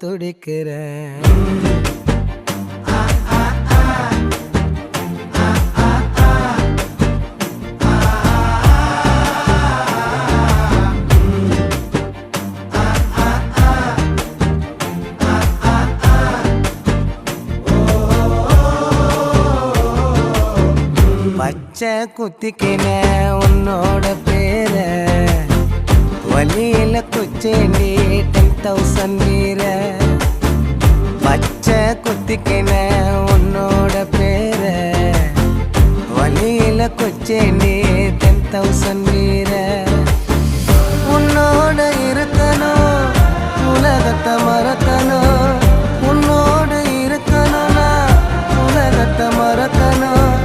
துடிக்கிறேன். பச்சை குத்திக்கின உன்னோட பேர வலியில குச்சேண்டி 10,000 வீர. பச்சை குத்திக்கின உன்னோட பேர வலியில குச்சேண்டி 10,000 வீர. உன்னோட இருக்கணும் உலகத்தை மறக்கணும்